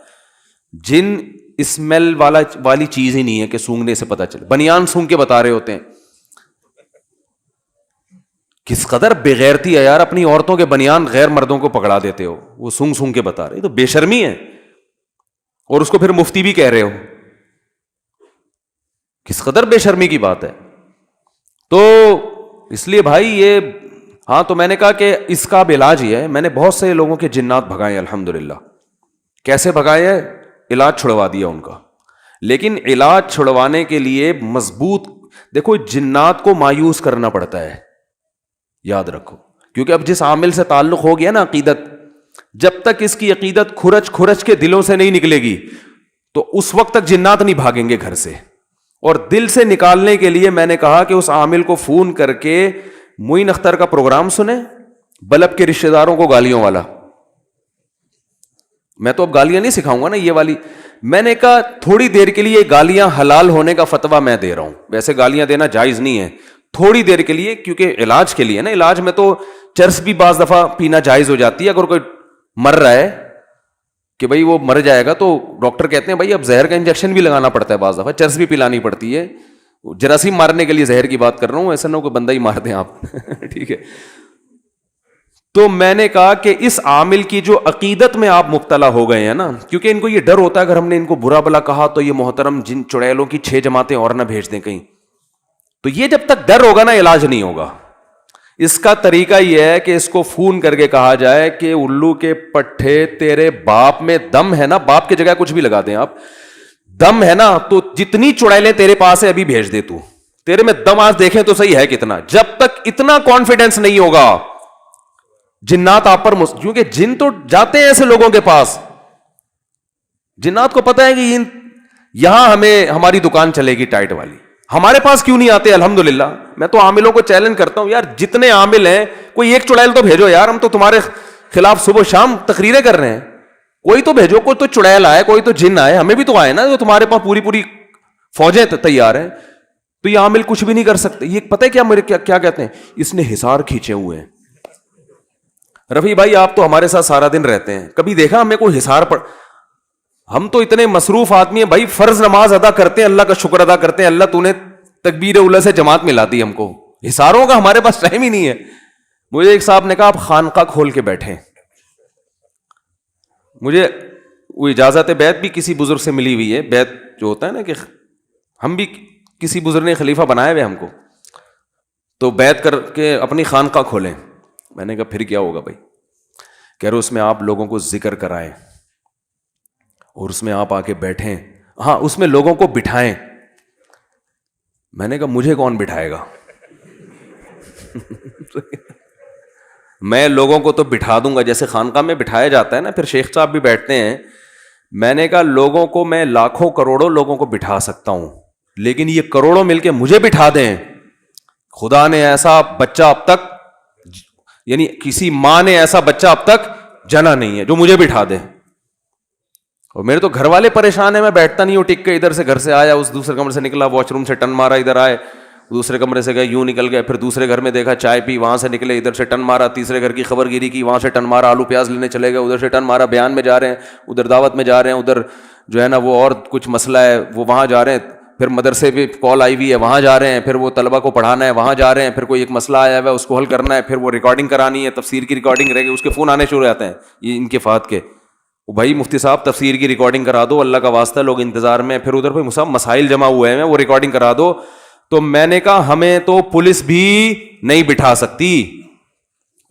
جن اسمیل والی چیز ہی نہیں ہے کہ سونگنے سے پتہ چلے. بنیان سونگ کے بتا رہے ہوتے ہیں. کس قدر بےغیرتی ہے یار, اپنی عورتوں کے بنیان غیر مردوں کو پکڑا دیتے ہو, وہ سونگ سونگ کے بتا رہے, تو بے شرمی ہے. اور اس کو پھر مفتی بھی کہہ رہے ہو, کس قدر بے شرمی کی بات ہے. تو اس لیے بھائی یہ ہاں, تو میں نے کہا کہ اس کا اب علاج یہ ہے. میں نے بہت سے لوگوں کے جنات بھگائے الحمدللہ. کیسے بھگائے ہیں؟ علاج چھڑوا دیا ان کا. لیکن علاج چھڑوانے کے لیے مضبوط, دیکھو جنات کو مایوس کرنا پڑتا ہے, یاد رکھو, کیونکہ اب جس عامل سے تعلق ہو گیا نا عقیدت, جب تک اس کی عقیدت کھرچ کھرچ کے دلوں سے نہیں نکلے گی تو اس وقت تک جنات نہیں بھاگیں گے گھر سے. اور دل سے نکالنے کے لیے میں نے کہا کہ اس عامل کو فون کر کے معین اختر کا پروگرام سنیں, بلب کے رشتہ داروں کو گالیوں والا. میں تو اب گالیاں نہیں سکھاؤں گا نا یہ والی. میں نے کہا تھوڑی دیر کے لیے گالیاں حلال ہونے کا فتویٰ میں دے رہا ہوں, ویسے گالیاں دینا جائز نہیں ہے, تھوڑی دیر کے لیے, کیونکہ علاج کے لیے نا, علاج میں تو چرس بھی بعض دفعہ پینا جائز ہو جاتی ہے. اگر کوئی مر رہا ہے کہ بھائی وہ مر جائے گا تو ڈاکٹر کہتے ہیں بھائی اب زہر کا انجیکشن بھی لگانا پڑتا ہے, بعض دفعہ چرس بھی پلانی پڑتی ہے. جراثیم مارنے کے لیے زہر کی بات کر رہا ہوں, ایسا نہ ہو کوئی بندہ ہی مار دیں آپ ٹھیک ہے. تو میں نے کہا کہ اس عامل کی جو عقیدت میں آپ مبتلا ہو گئے ہیں نا, کیونکہ ان کو یہ ڈر ہوتا ہے اگر ہم نے ان کو برا بلا کہا تو یہ محترم جن چڑیلوں کی 6 جماعتیں اور نہ بھیج دیں کہیں. تو یہ جب تک ڈر ہوگا نا علاج نہیں ہوگا. اس کا طریقہ یہ ہے کہ اس کو فون کر کے کہا جائے کہ الو کے پٹھے تیرے باپ میں دم ہے نا, باپ کی جگہ کچھ بھی لگا دیں آپ, دم ہے نا تو جتنی چڑیلیں تیرے پاس ہے ابھی بھیج دے, تو تیرے میں دم آج دیکھیں تو صحیح ہے کتنا. جب تک اتنا کانفیڈنس نہیں ہوگا جنات آپ پر کیونکہ جن تو جاتے ہیں ایسے لوگوں کے پاس, جنات کو پتا ہے کہ یہاں ہمیں ہماری دکان چلے گی ٹائٹ والی, ہمارے پاس کیوں نہیں آتے. الحمدللہ میں تو عاملوں کو چیلنج کرتا ہوں, یار جتنے عامل ہیں کوئی ایک چڑیل تو بھیجو یار, ہم تو تمہارے خلاف صبح شام تقریریں کر رہے ہیں, کوئی تو بھیجو, کوئی تو چڑیل آئے, کوئی تو جن آئے, ہمیں بھی تو آئے نا, جو تمہارے پاس پوری فوجیں تیار ہیں. تو یہ عامل کچھ بھی نہیں کر سکتے. یہ پتہ ہے کیا میرے کیا کہتے ہیں, اس نے حصار کھینچے ہوئے ہیں. رفیع بھائی آپ تو ہمارے ساتھ سارا دن رہتے ہیں, کبھی دیکھا ہمیں کوئی حصار پڑ, ہم تو اتنے مصروف آدمی ہیں بھائی, فرض نماز ادا کرتے ہیں, اللہ کا شکر ادا کرتے ہیں, اللہ تو نے تکبیر اولا سے جماعت ملا دی ہم کو, حصاروں کا ہمارے پاس ٹائم ہی نہیں ہے. مجھے ایک صاحب نے کہا آپ خانقاہ کھول کے بیٹھیں. مجھے وہ اجازت بیعت بھی کسی بزرگ سے ملی ہوئی ہے, بیعت جو ہوتا ہے نا کہ ہم بھی کسی بزرگ نے خلیفہ بنائے ہوئے ہم کو, تو بیعت کر کے اپنی خانقاہ کھولیں. میں نے کہا پھر کیا ہوگا بھائی؟ کہہ رہے اس میں آپ لوگوں کو ذکر کرائیں اور اس میں آپ آ کے بیٹھیں, ہاں اس میں لوگوں کو بٹھائیں. میں نے کہا مجھے کون بٹھائے گا میں لوگوں کو تو بٹھا دوں گا جیسے خانقاہ میں بٹھایا جاتا ہے نا, پھر شیخ صاحب بھی بیٹھتے ہیں. میں نے کہا لوگوں کو میں لاکھوں کروڑوں لوگوں کو بٹھا سکتا ہوں, لیکن یہ کروڑوں مل کے مجھے بٹھا دیں, خدا نے ایسا بچہ اب تک, یعنی کسی ماں نے ایسا بچہ اب تک جنا نہیں ہے جو مجھے بٹھا دے. اور میرے تو گھر والے پریشان ہیں, میں بیٹھتا نہیں ہوں ٹک کے, ادھر سے گھر سے آیا, اس دوسرے کمرے سے نکلا, واش روم سے ٹن مارا, ادھر آئے, دوسرے کمرے سے گئے, یوں نکل گئے, پھر دوسرے گھر میں دیکھا چائے پی, وہاں سے نکلے, ادھر سے ٹن مارا, تیسرے گھر کی خبر گیری کی, وہاں سے ٹن مارا, آلو پیاز لینے چلے گئے, ادھر سے ٹن مارا, بیان میں جا رہے ہیں, ادھر دعوت میں جا رہے ہیں, ادھر جو ہے نا وہ اور کچھ مسئلہ ہے وہ وہاں جا رہے ہیں, پھر مدرسے پہ کال آئی ہوئی ہے وہاں جا رہے ہیں, پھر وہ طلبہ کو پڑھانا ہے وہاں جا رہے ہیں, پھر کوئی ایک مسئلہ آیا ہوا ہے اس کو حل کرنا ہے, پھر وہ ریکارڈنگ کرانی ہے, تفسیر کی ریکارڈنگ رہے گی, اس کے فون آنے شروع ہو جاتے ہیں یہ ان کے فات کے, بھائی مفتی صاحب تفسیر کی ریکارڈنگ کرا دو, اللہ کا واسطہ لوگ انتظار میں, پھر ادھر پہ صاحب مسائل جمع ہوئے ہیں وہ ریکارڈنگ کرا دو. تو میں نے کہا ہمیں تو پولیس بھی نہیں بٹھا سکتی,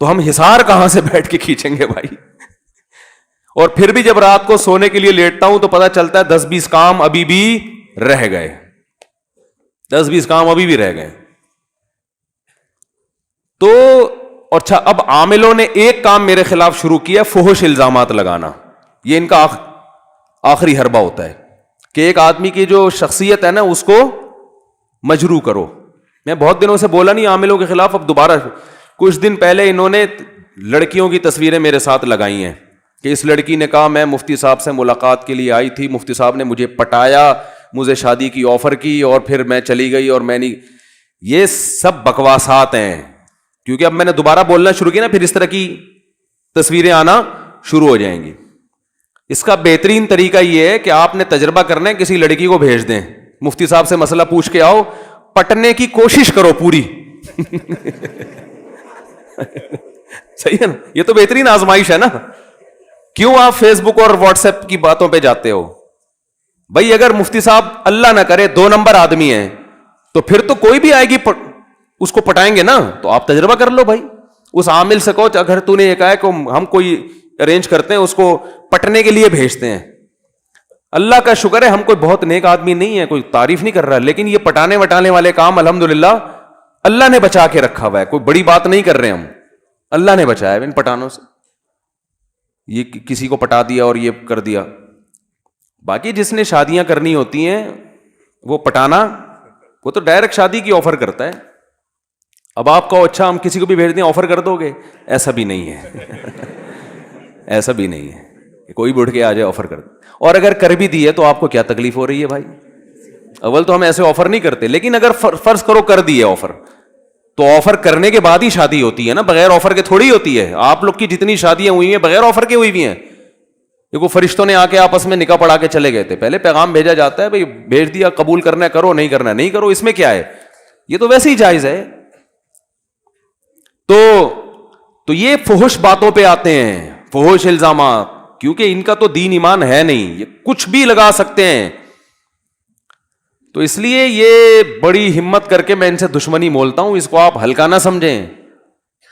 تو ہم حصار کہاں سے بیٹھ کے کھینچیں گے بھائی. اور پھر بھی جب رات کو سونے کے لیے لیٹتا ہوں تو پتا چلتا ہے 10-20 کام ابھی بھی رہ گئے، 10-20 کام ابھی بھی رہ گئے. تو اچھا، اب عاملوں نے ایک کام میرے خلاف شروع کیا، فحش الزامات لگانا. یہ ان کا آخری حربہ ہوتا ہے کہ ایک آدمی کی جو شخصیت ہے نا اس کو مجروح کرو. میں بہت دنوں سے بولا نہیں عاملوں کے خلاف، اب دوبارہ کچھ دن پہلے انہوں نے لڑکیوں کی تصویریں میرے ساتھ لگائی ہیں کہ اس لڑکی نے کہا میں مفتی صاحب سے ملاقات کے لیے آئی تھی، مفتی صاحب نے مجھے پٹایا، مجھے شادی کی آفر کی اور پھر میں چلی گئی اور میں نہیں. یہ سب بکواسات ہیں، کیونکہ اب میں نے دوبارہ بولنا شروع کیا نا پھر اس طرح کی تصویریں آنا شروع ہو جائیں گی. اس کا بہترین طریقہ یہ ہے کہ آپ نے تجربہ کرنا ہے، کسی لڑکی کو بھیج دیں، مفتی صاحب سے مسئلہ پوچھ کے آؤ، پٹنے کی کوشش کرو پوری. صحیح ہے نا؟ یہ تو بہترین آزمائش ہے نا. کیوں آپ فیس بک اور واٹس ایپ کی باتوں پہ جاتے ہو؟ بھائی اگر مفتی صاحب اللہ نہ کرے 2 نمبر آدمی ہیں تو پھر تو کوئی بھی آئے گی اس کو پٹائیں گے نا. تو آپ تجربہ کر لو بھائی، اس عامل سے کہو اگر تو نے یہ کہا ہے کہ ہم کوئی ارینج کرتے ہیں اس کو پٹنے کے لیے بھیجتے ہیں. اللہ کا شکر ہے ہم کوئی بہت نیک آدمی نہیں ہے، کوئی تعریف نہیں کر رہا، لیکن یہ پٹانے وٹانے والے کام الحمدللہ اللہ نے بچا کے رکھا ہوا ہے. کوئی بڑی بات نہیں کر رہے ہم، اللہ نے بچایا ان پٹانوں سے. یہ کسی کو پٹا دیا اور یہ کر دیا. باقی جس نے شادیاں کرنی ہوتی ہیں وہ پٹانا، وہ تو ڈائریکٹ شادی کی آفر کرتا ہے. اب آپ کہو اچھا ہم کسی کو بھی بھیج دیں آفر کر دو گے، ایسا بھی نہیں ہے. ایسا بھی نہیں ہے کہ کوئی بھی اٹھ کے آ جائے آفر کر دے. اور اگر کر بھی دی ہے تو آپ کو کیا تکلیف ہو رہی ہے بھائی؟ اول تو ہم ایسے آفر نہیں کرتے، لیکن اگر فرض کرو کر دی ہے آفر، تو آفر کرنے کے بعد ہی شادی ہوتی ہے نا، بغیر آفر کے تھوڑی ہوتی ہے. آپ لوگ کی جتنی شادیاں ہوئی ہیں بغیر آفر کے ہوئی ہوئی ہیں. دیکھو فرشتوں نے آ کے آپس میں نکاح پڑھا کے چلے گئے تھے، پہلے پیغام بھیجا جاتا ہے بھائی بھیج دیا، قبول کرنا ہے کرو، نہیں کرنا نہیں کرو، اس میں کیا ہے، یہ تو ویسے ہی جائز ہے. تو یہ فحش باتوں پہ آتے ہیں، فحش الزامات، کیونکہ ان کا تو دین ایمان ہے نہیں، یہ کچھ بھی لگا سکتے ہیں. تو اس لیے یہ بڑی ہمت کر کے میں ان سے دشمنی مولتا ہوں، اس کو آپ ہلکا نہ سمجھیں.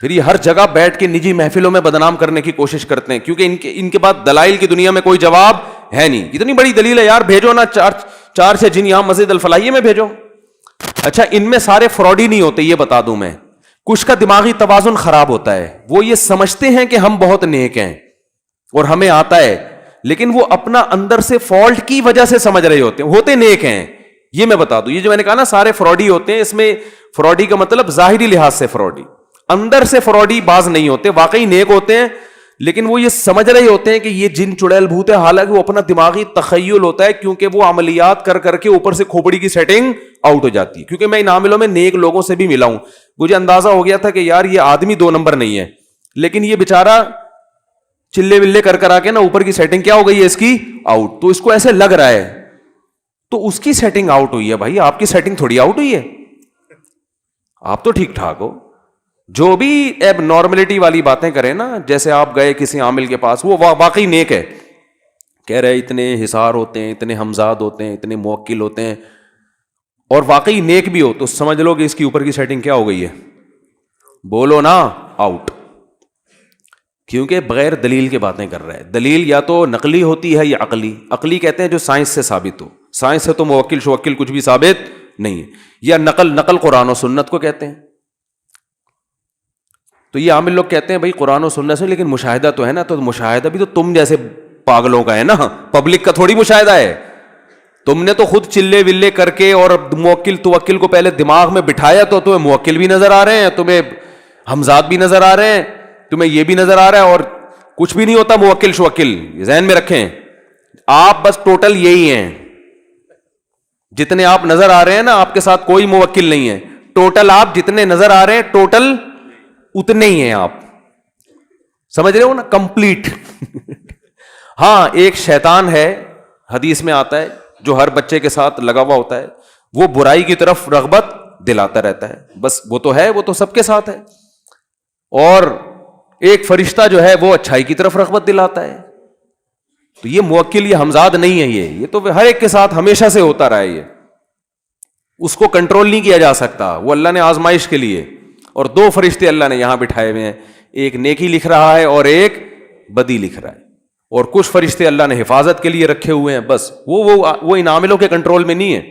پھر یہ ہر جگہ بیٹھ کے نجی محفلوں میں بدنام کرنے کی کوشش کرتے ہیں، کیونکہ ان کے بعد دلائل کی دنیا میں کوئی جواب ہے نہیں. اتنی بڑی دلیل ہے یار، بھیجو نا 4 جن یہاں مسجد الفلاحیہ میں بھیجو. اچھا ان میں سارے فراڈی نہیں ہوتے، یہ بتا دوں میں. کچھ کا دماغی توازن خراب ہوتا ہے، وہ یہ سمجھتے ہیں کہ ہم بہت نیک ہیں اور ہمیں آتا ہے، لیکن وہ اپنا اندر سے فالٹ کی وجہ سے سمجھ رہے ہوتے نیک ہیں. یہ میں بتا دوں، یہ جو میں نے کہا نا سارے فراڈی ہوتے ہیں، اس میں فراڈی کا مطلب ظاہری لحاظ سے فراڈی، اندر سے فراڈی باز نہیں ہوتے، واقعی نیک ہوتے ہیں، لیکن وہ یہ سمجھ رہے ہوتے ہیں کہ یہ جن چڑیل بھوت ہے. حالانکہ وہ اپنا دماغی تخیل ہوتا ہے، کیونکہ وہ عملیات کر کر کے اوپر سے کھوپڑی کی سیٹنگ آؤٹ ہو جاتی ہے. کیونکہ میں ان عاملوں میں نیک لوگوں سے بھی ملا ہوں، مجھے اندازہ ہو گیا تھا کہ یار یہ آدمی 2 نمبر نہیں ہے، لیکن یہ بیچارہ چلے ولے کر آ کے نا اوپر کی سیٹنگ کیا ہو گئی ہے اس کی آؤٹ. تو اس کو ایسے لگ رہا ہے، تو اس کی سیٹنگ آؤٹ ہوئی ہے بھائی، آپ کی سیٹنگ تھوڑی آؤٹ ہوئی ہے، آپ تو ٹھیک ٹھاک ہو. جو بھی ایب نارملٹی والی باتیں کریں نا، جیسے آپ گئے کسی عامل کے پاس، وہ واقعی نیک ہے، کہہ رہے اتنے حصار ہوتے ہیں، اتنے ہمزاد ہوتے ہیں، اتنے موکل ہوتے ہیں، اور واقعی نیک بھی ہو، تو سمجھ لو کہ اس کی اوپر کی سیٹنگ کیا ہو گئی ہے، بولو نا آؤٹ. کیونکہ بغیر دلیل کے باتیں کر رہا ہے. دلیل یا تو نقلی ہوتی ہے یا عقلی. عقلی کہتے ہیں جو سائنس سے ثابت ہو، سائنس سے تو موکل شوکل کچھ بھی ثابت نہیں ہے. یا نقل قرآن و سنت کو کہتے ہیں. تو یہ عامل لوگ کہتے ہیں بھائی قرآن و سنت سے، لیکن مشاہدہ تو ہے نا، تو مشاہدہ بھی تو تم جیسے پاگلوں کا ہے نا، پبلک کا تھوڑی مشاہدہ ہے. تم نے تو خود چلے ولے کر کے اور موکل توکل کو پہلے دماغ میں بٹھایا، تو تمہیں موکل بھی نظر آ رہے ہیں، تمہیں حمزات بھی نظر آ رہے ہیں، تمہیں یہ بھی نظر آ رہا ہے، اور کچھ بھی نہیں ہوتا موکل شوکل. ذہن میں رکھیں آپ بس ٹوٹل یہی ہیں، جتنے آپ نظر آ رہے ہیں نا، آپ کے ساتھ کوئی موکل نہیں ہے. ٹوٹل آپ جتنے نظر آ رہے ہیں ٹوٹل اتنے ہی ہیں. آپ سمجھ رہے ہو نا، کمپلیٹ. ہاں ایک شیطان ہے، حدیث میں آتا ہے، جو ہر بچے کے ساتھ لگا ہوا ہوتا ہے، وہ برائی کی طرف رغبت دلاتا رہتا ہے. بس وہ تو ہے، وہ تو سب کے ساتھ ہے. اور ایک فرشتہ جو ہے وہ اچھائی کی طرف رغبت دلاتا ہے. تو یہ موکل، یہ ہمزاد نہیں ہے، یہ تو ہر ایک کے ساتھ ہمیشہ سے ہوتا رہا ہے. یہ اس کو کنٹرول نہیں کیا جا سکتا، وہ اللہ نے آزمائش کے لیے. اور 2 فرشتے اللہ نے یہاں بٹھائے ہوئے ہیں، ایک نیکی لکھ رہا ہے اور ایک بدی لکھ رہا ہے. اور کچھ فرشتے اللہ نے حفاظت کے لیے رکھے ہوئے ہیں، بس وہ ان عاملوں کے کنٹرول میں نہیں ہے.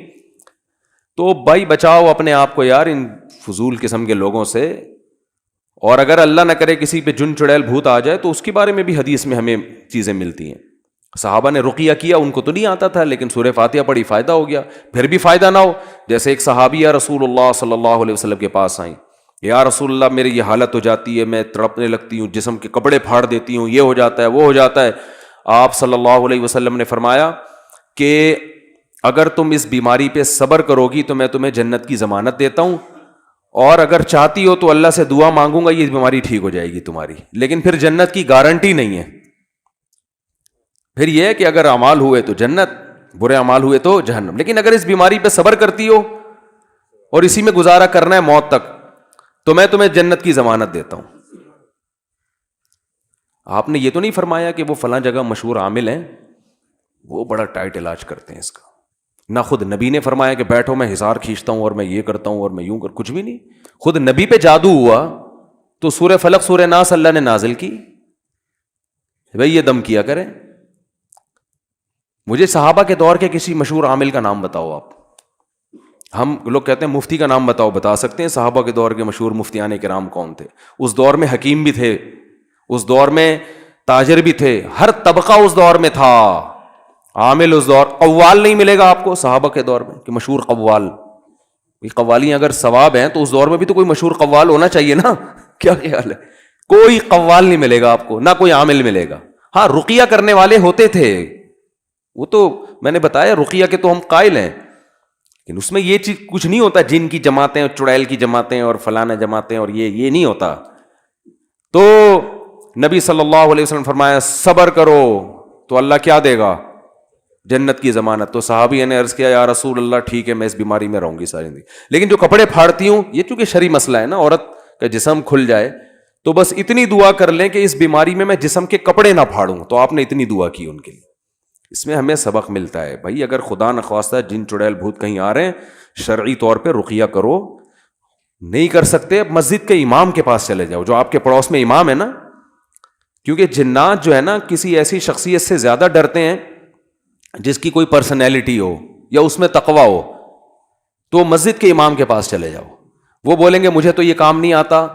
تو بھائی بچاؤ اپنے آپ کو یار ان فضول قسم کے لوگوں سے. اور اگر اللہ نہ کرے کسی پہ جن چڑیل بھوت آ جائے تو اس کے بارے میں بھی حدیث میں ہمیں چیزیں ملتی ہیں. صحابہ نے رقیہ کیا، ان کو تو نہیں آتا تھا، لیکن سورہ فاتحہ پڑھی، فائدہ ہو گیا. پھر بھی فائدہ نہ ہو، جیسے ایک صحابیہ رسول اللہ صلی اللہ علیہ وسلم کے پاس آئیں، یا رسول اللہ میری یہ حالت ہو جاتی ہے، میں تڑپنے لگتی ہوں، جسم کے کپڑے پھاڑ دیتی ہوں، یہ ہو جاتا ہے وہ ہو جاتا ہے. آپ صلی اللہ علیہ وسلم نے فرمایا کہ اگر تم اس بیماری پہ صبر کرو گی تو میں تمہیں جنت کی ضمانت دیتا ہوں، اور اگر چاہتی ہو تو اللہ سے دعا مانگوں گا، یہ بیماری ٹھیک ہو جائے گی تمہاری، لیکن پھر جنت کی گارنٹی نہیں ہے. پھر یہ ہے کہ اگر اعمال ہوئے تو جنت، برے اعمال ہوئے تو جہنم. لیکن اگر اس بیماری پہ صبر کرتی ہو اور اسی میں گزارا کرنا ہے موت تک تو میں تمہیں جنت کی ضمانت دیتا ہوں. آپ نے یہ تو نہیں فرمایا کہ وہ فلاں جگہ مشہور عامل ہیں، وہ بڑا ٹائٹ علاج کرتے ہیں اس کا. نہ خود نبی نے فرمایا کہ بیٹھو میں حصار کھینچتا ہوں اور میں یہ کرتا ہوں اور میں یوں کچھ بھی نہیں. خود نبی پہ جادو ہوا تو سورہ فلق سورہ ناس اللہ نے نازل کی، بھئی یہ دم کیا کریں. مجھے صحابہ کے دور کے کسی مشہور عامل کا نام بتاؤ آپ. ہم لوگ کہتے ہیں مفتی کا نام بتاؤ، بتا سکتے ہیں صحابہ کے دور کے مشہور مفتیان کرام کون تھے؟ اس دور میں حکیم بھی تھے، اس دور میں تاجر بھی تھے، ہر طبقہ اس دور میں تھا. عامل اس دور، قوال نہیں ملے گا آپ کو صحابہ کے دور میں کہ مشہور قوال. قوالی اگر ثواب ہیں تو اس دور میں بھی تو کوئی مشہور قوال ہونا چاہیے نا. کیا خیال ہے؟ کوئی قوال نہیں ملے گا آپ کو، نہ کوئی عامل ملے گا. ہاں رقیہ کرنے والے ہوتے تھے، وہ تو میں نے بتایا رقیہ کے تو ہم قائل ہیں، لیکن اس میں یہ چیز کچھ نہیں ہوتا جن کی جماعتیں اور چڑیل کی جماعتیں اور فلانا جماعتیں اور یہ نہیں ہوتا. تو نبی صلی اللہ علیہ وسلم فرمایا صبر کرو تو اللہ کیا دے گا؟ جنت کی ضمانت. تو صحابی نے عرض کیا یا رسول اللہ ٹھیک ہے میں اس بیماری میں رہوں گی ساری زندگی، لیکن جو کپڑے پھاڑتی ہوں، یہ چونکہ شرعی مسئلہ ہے نا، عورت کا جسم کھل جائے تو بس اتنی دعا کر لیں کہ اس بیماری میں جسم کے کپڑے نہ پھاڑوں. تو آپ نے اتنی دعا کی ان کے لیے. اس میں ہمیں سبق ملتا ہے بھائی اگر خدا نخواستہ جن چڑیل بھوت کہیں آ رہے ہیں، شرعی طور پہ رقیہ کرو. نہیں کر سکتے مسجد کے امام کے پاس چلے جاؤ، جو آپ کے پڑوس میں امام ہے نا، کیونکہ جنات جو ہے نا کسی ایسی شخصیت سے زیادہ ڈرتے ہیں جس کی کوئی پرسنالٹی ہو یا اس میں تقویٰ ہو. تو مسجد کے امام کے پاس چلے جاؤ. وہ بولیں گے مجھے تو یہ کام نہیں آتا.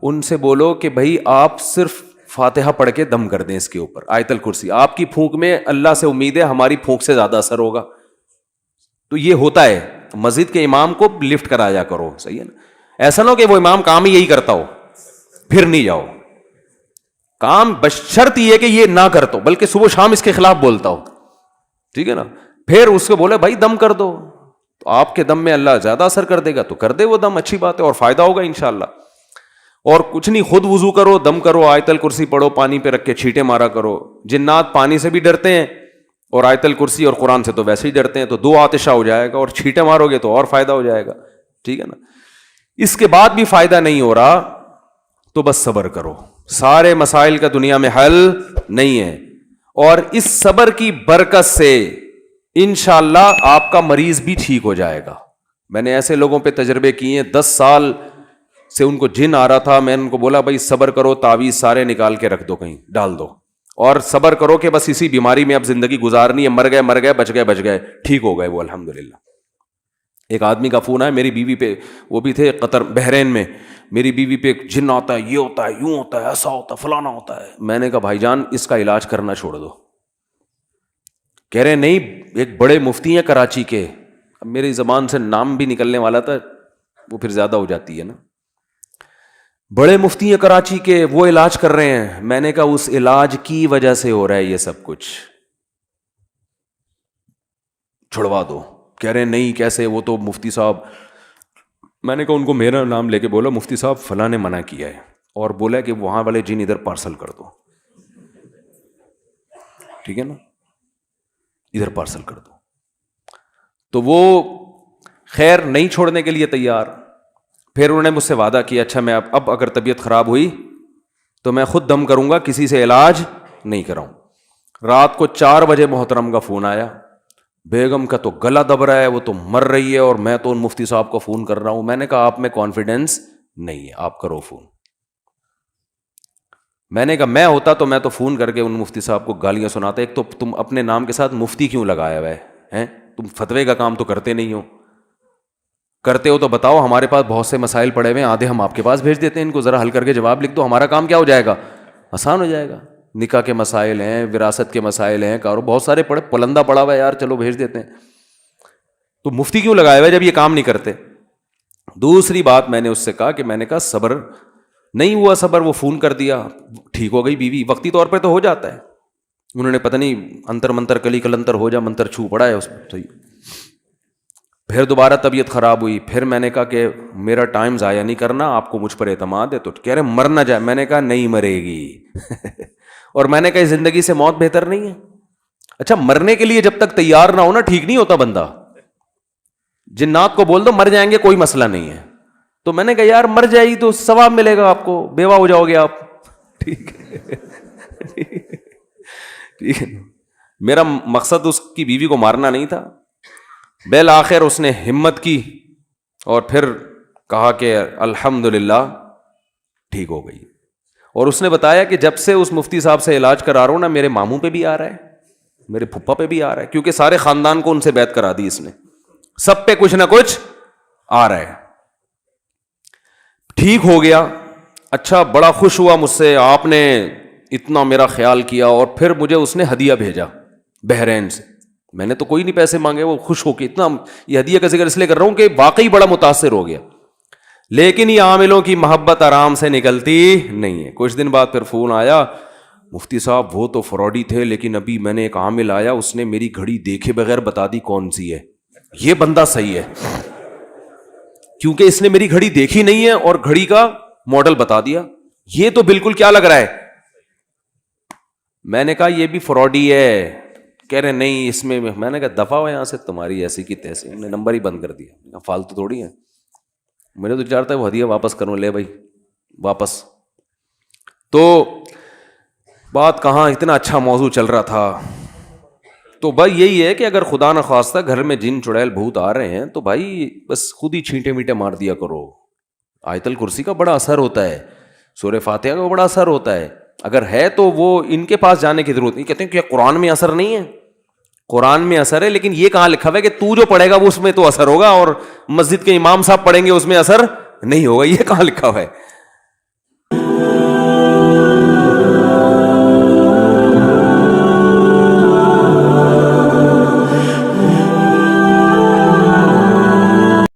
ان سے بولو کہ بھائی آپ صرف فاتحہ پڑھ کے دم کر دیں اس کے اوپر، آیت الکرسی. آپ کی پھونک میں اللہ سے امید ہے ہماری پھونک سے زیادہ اثر ہوگا. تو یہ ہوتا ہے. مسجد کے امام کو لفٹ کرایا کرو، صحیح ہے نا. ایسا نہ ہو کہ وہ امام کام ہی یہی کرتا ہو پھر نہیں جاؤ. کام بشرط یہ کہ یہ نہ کرتا ہو، بلکہ صبح شام اس کے خلاف بولتا ہو، ٹھیک ہے نا. پھر اس کو بولے بھائی دم کر دو، تو آپ کے دم میں اللہ زیادہ اثر کر دے گا تو کر دے وہ دم، اچھی بات ہے، اور فائدہ ہوگا انشاءاللہ. اور کچھ نہیں، خود وضو کرو، دم کرو، آیت الکرسی پڑھو، پانی پہ رکھ کے چھینٹے مارا کرو. جنات پانی سے بھی ڈرتے ہیں اور آیت الکرسی اور قرآن سے تو ویسے ہی ڈرتے ہیں، تو دو آتشہ ہو جائے گا، اور چھینٹے مارو گے تو اور فائدہ ہو جائے گا، ٹھیک ہے نا. اس کے بعد بھی فائدہ نہیں ہو رہا تو بس صبر کرو. سارے مسائل کا دنیا میں حل نہیں ہے، اور اس صبر کی برکت سے انشاءاللہ آپ کا مریض بھی ٹھیک ہو جائے گا. میں نے ایسے لوگوں پہ تجربے کیے ہیں، 10 سال سے ان کو جن آ رہا تھا، میں نے ان کو بولا بھائی صبر کرو، تعویذ سارے نکال کے رکھ دو، کہیں ڈال دو، اور صبر کرو کہ بس اسی بیماری میں اب زندگی گزارنی ہے، مر گئے بچ گئے، ٹھیک ہو گئے وہ الحمدللہ. ایک آدمی کا فون آیا میری بیوی پہ، وہ بھی تھے قطر بحرین میں، میری بیوی پہ جن آتا ہے، یہ ہوتا ہے، یوں ہوتا ہے، ایسا ہوتا ہے، فلانا ہوتا ہے. میں نے کہا بھائی جان اس کا علاج کرنا چھوڑ دو. کہہ رہے نہیں ایک بڑے مفتی ہیں کراچی کے، اب میری زبان سے نام بھی نکلنے والا تھا، وہ پھر زیادہ ہو جاتی ہے نا. بڑے مفتی ہیں کراچی کے، وہ علاج کر رہے ہیں. میں نے کہا اس علاج کی وجہ سے ہو رہا ہے یہ سب کچھ، چھڑوا دو. کہہ رہے نہیں کیسے، وہ تو مفتی صاحب. میں نے کہا ان کو میرا نام لے کے بولا مفتی صاحب فلاں نے منع کیا ہے، اور بولا کہ وہاں والے جن ادھر پارسل کر دو، ٹھیک ہے نا، ادھر پارسل کر دو. تو وہ خیر نہیں چھوڑنے کے لیے تیار. پھر انہوں نے مجھ سے وعدہ کیا اچھا میں اب اگر طبیعت خراب ہوئی تو میں خود دم کروں گا، کسی سے علاج نہیں کراؤں. رات کو 4 بجے محترم کا فون آیا، بیگم کا تو گلا دب رہا ہے، وہ تو مر رہی ہے، اور میں تو ان مفتی صاحب کو فون کر رہا ہوں. میں نے کہا آپ میں کانفیڈنس نہیں ہے، آپ کرو فون. میں نے کہا میں ہوتا تو میں تو فون کر کے ان مفتی صاحب کو گالیاں سناتا. ایک تو تم اپنے نام کے ساتھ مفتی کیوں لگایا ہوا ہے؟ تم فتوے کا کام تو کرتے نہیں ہو. کرتے ہو تو بتاؤ, ہمارے پاس بہت سے مسائل پڑے ہوئے ہیں, آدھے ہم آپ کے پاس بھیج دیتے ہیں, ان کو ذرا حل کر کے جواب لکھ دو, ہمارا کام کیا ہو جائے گا, آسان ہو جائے گا. نکاح کے مسائل ہیں, وراثت کے مسائل ہیں, بہت سارے پڑے, پلندہ پڑا ہوا ہے یار, چلو بھیج دیتے ہیں. تو مفتی کیوں لگائے ہوئے جب یہ کام نہیں کرتے. دوسری بات میں نے اس سے کہا کہ میں نے کہا صبر نہیں ہوا, صبر, وہ فون کر دیا, ٹھیک ہو گئی بیوی, وقتی طور پہ تو ہو جاتا ہے. انہوں نے پتہ نہیں انتر منتر کلی کلنتر ہو جا منتر چھو پڑا ہے اس میں, صحیح. پھر دوبارہ طبیعت خراب ہوئی, پھر میں نے کہا کہ میرا ٹائم ضائع نہیں کرنا, آپ کو مجھ پر اعتماد ہے. تو کہہ رہے مر نہ جائے. میں نے کہا نہیں مرے گی. اور میں نے کہا زندگی سے موت بہتر نہیں ہے. اچھا مرنے کے لیے جب تک تیار نہ ہونا ٹھیک نہیں ہوتا بندہ. جنات کو بول دو مر جائیں گے کوئی مسئلہ نہیں ہے. تو میں نے کہا یار مر جائے گی تو ثواب ملے گا آپ کو, بیوہ ہو جاؤ گے آپ. ٹھیک ہے, ٹھیک ہے. میرا مقصد اس کی بیوی کو مارنا نہیں تھا. بالآخر اس نے ہمت کی اور پھر کہا کہ الحمدللہ ٹھیک ہو گئی. اور اس نے بتایا کہ جب سے اس مفتی صاحب سے علاج کرا رہا ہوں نا, میرے ماموں پہ بھی آ رہا ہے, میرے پھپھا پہ بھی آ رہا ہے, کیونکہ سارے خاندان کو ان سے بیعت کرا دی اس نے, سب پہ کچھ نہ کچھ آ رہا ہے. ٹھیک ہو گیا. اچھا بڑا خوش ہوا مجھ سے, آپ نے اتنا میرا خیال کیا. اور پھر مجھے اس نے ہدیہ بھیجا بحرین سے. میں نے تو کوئی نہیں پیسے مانگے, وہ خوش ہو کے اتنا, یہ ہدیہ کا ذکر اس لیے کر رہا ہوں کہ واقعی بڑا متاثر ہو گیا. لیکن یہ عاملوں کی محبت آرام سے نکلتی نہیں ہے. کچھ دن بعد پھر فون آیا, مفتی صاحب وہ تو فراڈی تھے, لیکن ابھی میں نے ایک عامل آیا, اس نے میری گھڑی دیکھے بغیر بتا دی کون سی ہے. یہ بندہ صحیح ہے, کیونکہ اس نے میری گھڑی دیکھی نہیں ہے اور گھڑی کا ماڈل بتا دیا. یہ تو بالکل کیا لگ رہا ہے. میں نے کہا یہ بھی فراڈی ہے. کہہ رہے نہیں اس میں نے کہا دفعہ ہو یہاں سے, تمہاری ایسی کی تیسی. انہوں نے نمبر ہی بند کر دیا, فالتو تھوڑی ہے. میرے تو چاہتا ہے وہ ہدیہ واپس کروں, لے بھائی واپس. تو بات کہاں, اتنا اچھا موضوع چل رہا تھا. تو بھائی یہی ہے کہ اگر خدا نخواستہ گھر میں جن چڑیل بھوت آ رہے ہیں تو بھائی بس خود ہی چھینٹے میٹے مار دیا کرو. آیت الکرسی کا بڑا اثر ہوتا ہے, سورہ فاتحہ کا بڑا اثر ہوتا ہے. اگر ہے تو وہ ان کے پاس جانے کی ضرورت نہیں. کہتے ہیں کہ قرآن میں اثر نہیں ہے, قرآن میں اثر ہے, لیکن یہ کہاں لکھا ہوا ہے کہ تو جو پڑھے گا وہ اس میں تو اثر ہوگا اور مسجد کے امام صاحب پڑھیں گے اس میں اثر نہیں ہوگا. یہ کہاں لکھا ہوا ہے؟